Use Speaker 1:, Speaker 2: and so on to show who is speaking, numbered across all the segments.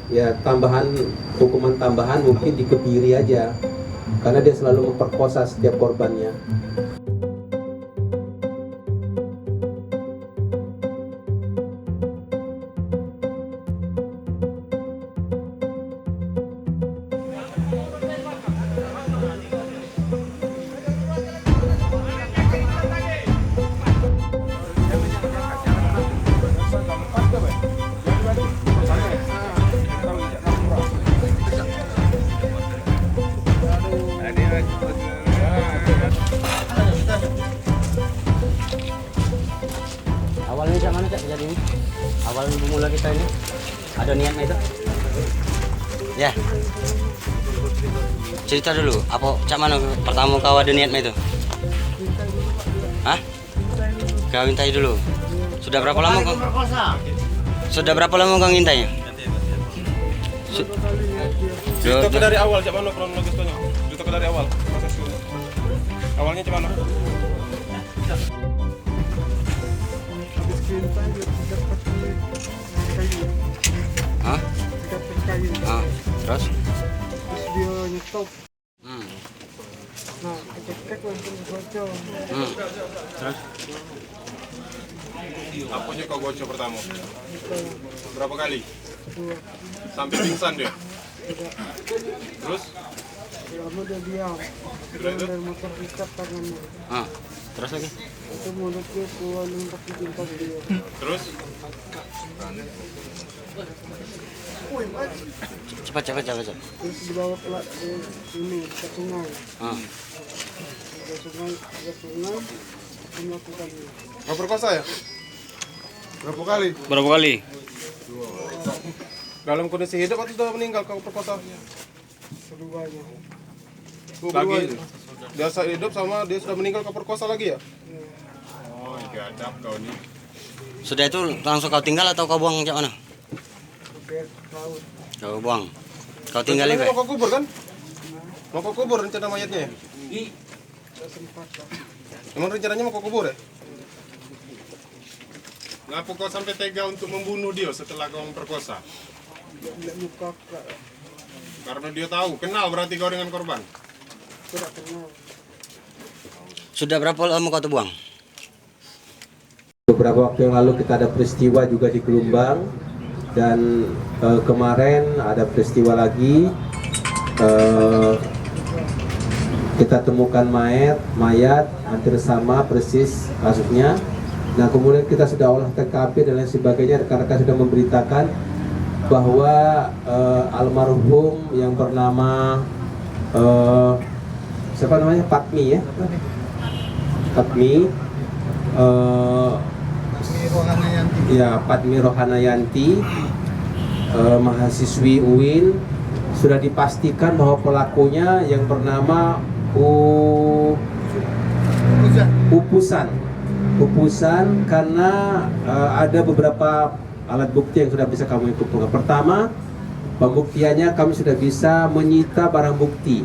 Speaker 1: ya hukuman tambahan mungkin dikebiri aja, karena dia selalu memperkosa setiap korbannya.
Speaker 2: Awalnya cak mana cak kejadian ini? Awal bermula kita ini ada niatnya itu? Ya. Cerita dulu, apa cak mana pertama kau ada niatnya itu? Hah? Kau intai dulu. Sudah berapa lama kau? Sudah berapa lama kau ngintainya?
Speaker 3: Cerita dari awal cak mana kronologisnya? Cerita dari awal proses awalnya cak mana?
Speaker 2: Hah? Ah, terus?
Speaker 4: Terus dia nyetop.
Speaker 2: Hmm.
Speaker 4: Nah, cek langsung bocor.
Speaker 2: Terus?
Speaker 3: Apanya kau gocok pertama? Berapa kali?
Speaker 4: Dua.
Speaker 3: Sampai pingsan dia?
Speaker 4: Tidak.
Speaker 3: Terus?
Speaker 4: Lama dia diam.
Speaker 3: Terus itu?
Speaker 4: Dari motor ikat tangannya.
Speaker 2: Ah, terus lagi?
Speaker 4: Itu mulut dia keluar kaki pintas dia.
Speaker 3: Terus?
Speaker 2: Cepat.
Speaker 4: Terus dibawa pelak ke sini, ke sungai.
Speaker 2: Ah.
Speaker 4: Ke sungai, melakukannya.
Speaker 3: Kau perkosa ya? Berapa kali?
Speaker 2: Berapa kali?
Speaker 3: Dalam kondisi hidup atau sudah meninggal kau perkosa?
Speaker 4: Keduanya.
Speaker 3: Lagi? Dia hidup sama dia sudah meninggal kau perkosa lagi ya? Oh, gadap kau nih.
Speaker 2: Sudah itu langsung kau tinggal atau kau buang cak mana?
Speaker 4: Ke laut.
Speaker 2: Kau buang. Kau tinggal
Speaker 3: Rencananya
Speaker 2: ibe.
Speaker 3: mau kau kubur kan? Mau kau kubur rencana mayatnya ya?
Speaker 4: Tidak sempat lah.
Speaker 3: Emang rencananya mau kau kubur ya? Kenapa kau sampai tega untuk membunuh dia setelah kau memperkosa?
Speaker 4: Tidak muka,
Speaker 3: Karena dia tahu, kenal berarti kau dengan korban.
Speaker 4: tidak kenal.
Speaker 2: Sudah berapa lama kau terbuang?
Speaker 1: Beberapa waktu yang lalu kita ada peristiwa juga di Gelombang, dan kemarin ada peristiwa lagi, kita temukan mayat hampir sama persis kasusnya. Nah, kemudian kita sudah olah TKP dan lain sebagainya. Rekan-rekan sudah memberitakan bahwa almarhum yang bernama siapa namanya, Patmi ya, Patmi Patmi Rohanayanti, mahasiswi UIN, sudah dipastikan bahwa pelakunya yang bernama Upusan karena ada beberapa alat bukti yang sudah bisa kami kumpulkan. Pertama, pembuktiannya kami sudah bisa menyita barang bukti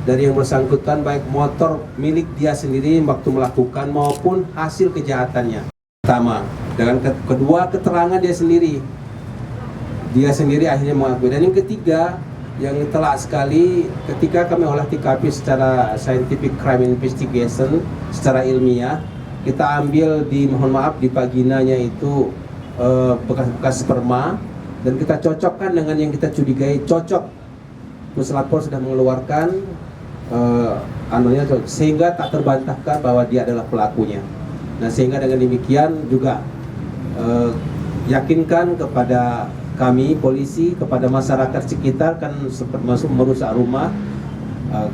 Speaker 1: dari yang bersangkutan, baik motor milik dia sendiri waktu melakukan maupun hasil kejahatannya. Pertama, dengan kedua, keterangan dia sendiri akhirnya mengakui. Dan yang ketiga, yang telak sekali, ketika kami olah TKP secara scientific crime investigation, secara ilmiah, kita ambil mohon maaf, di vaginanya itu bekas-bekas sperma, dan kita cocokkan dengan yang kita curigai, cocok. Puslapor sudah mengeluarkan sehingga tak terbantahkan bahwa dia adalah pelakunya. Nah, sehingga dengan demikian juga yakinkan kepada kami polisi, kepada masyarakat sekitar, kan masuk merusak rumah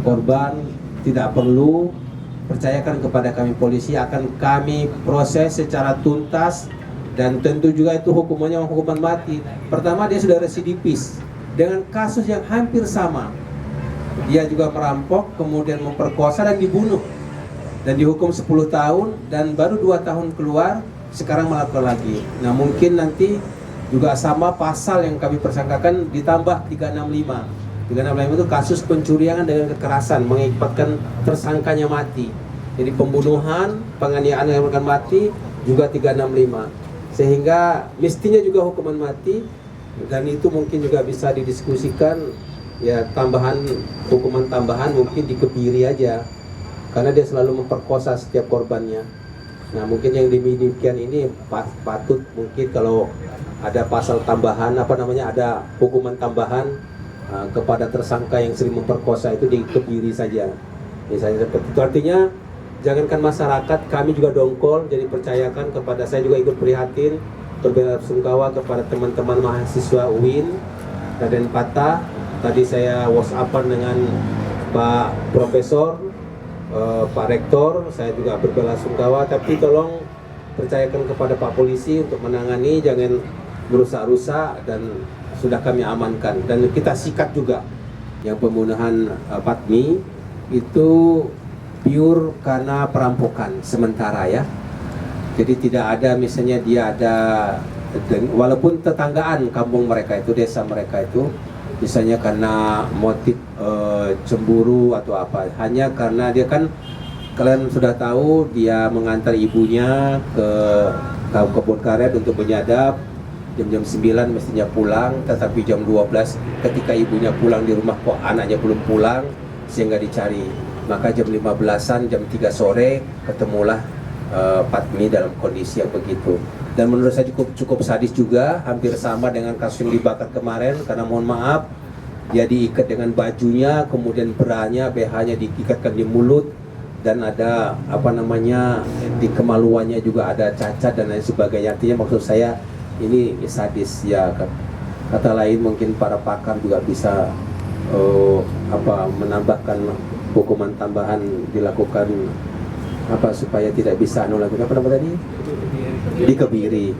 Speaker 1: korban, tidak perlu percayakan kepada kami polisi, akan kami proses secara tuntas, dan tentu juga itu hukumannya hukuman mati. Pertama, dia sudah residivis dengan kasus yang hampir sama. Dia juga merampok, kemudian memperkosa dan dibunuh, dan dihukum 10 tahun, dan baru 2 tahun keluar, sekarang melakukan lagi. Nah, mungkin nanti juga sama pasal yang kami persangkakan ditambah 365. 365 itu kasus pencurian dengan kekerasan mengakibatkan tersangkanya mati. Jadi pembunuhan, penganiayaan yang mengakibatkan mati juga 365. Sehingga mestinya juga hukuman mati, Dan itu mungkin juga bisa didiskusikan, ya tambahan, hukuman tambahan mungkin dikebiri aja, karena dia selalu memperkosa setiap korbannya. Nah mungkin yang demikian ini patut mungkin kalau ada pasal tambahan, ada hukuman tambahan kepada tersangka yang sering memperkosa itu dikebiri saja. Misalnya seperti itu. Artinya jangankan masyarakat, kami juga dongkol, jadi percayakan kepada saya juga ikut prihatin, berbela-sungkawa kepada teman-teman mahasiswa UIN Raden Patah. Tadi saya WhatsAppan dengan Pak Profesor, Pak Rektor, saya juga berbela-sungkawa, tapi tolong percayakan kepada Pak Polisi untuk menangani, jangan merusak-rusak, dan sudah kami amankan. Dan kita sikat juga yang pembunuhan Patmi itu pure karena perampokan sementara ya. Jadi tidak ada misalnya dia ada, walaupun tetanggaan kampung mereka itu, desa mereka itu, misalnya karena motif cemburu atau apa, hanya karena dia kan, kalian sudah tahu dia mengantar ibunya ke kebun karet untuk menyadap, jam 9 mestinya pulang, tetapi jam 12 ketika ibunya pulang di rumah kok anaknya belum pulang, sehingga dicari. Maka jam 15-an, jam 3 sore ketemulah Patmi dalam kondisi yang begitu. Dan menurut saya cukup sadis juga, hampir sama dengan kasus yang dibakar kemarin, karena mohon maaf dia diikat dengan bajunya, kemudian beranya, BH-nya diikatkan di mulut, dan ada di kemaluannya juga ada cacat dan lain sebagainya. Artinya maksud saya ini sadis ya. Kata lain mungkin para pakar juga bisa menambahkan hukuman tambahan, dilakukan supaya tidak bisa lagi, apa nama tadi? Dikebiri.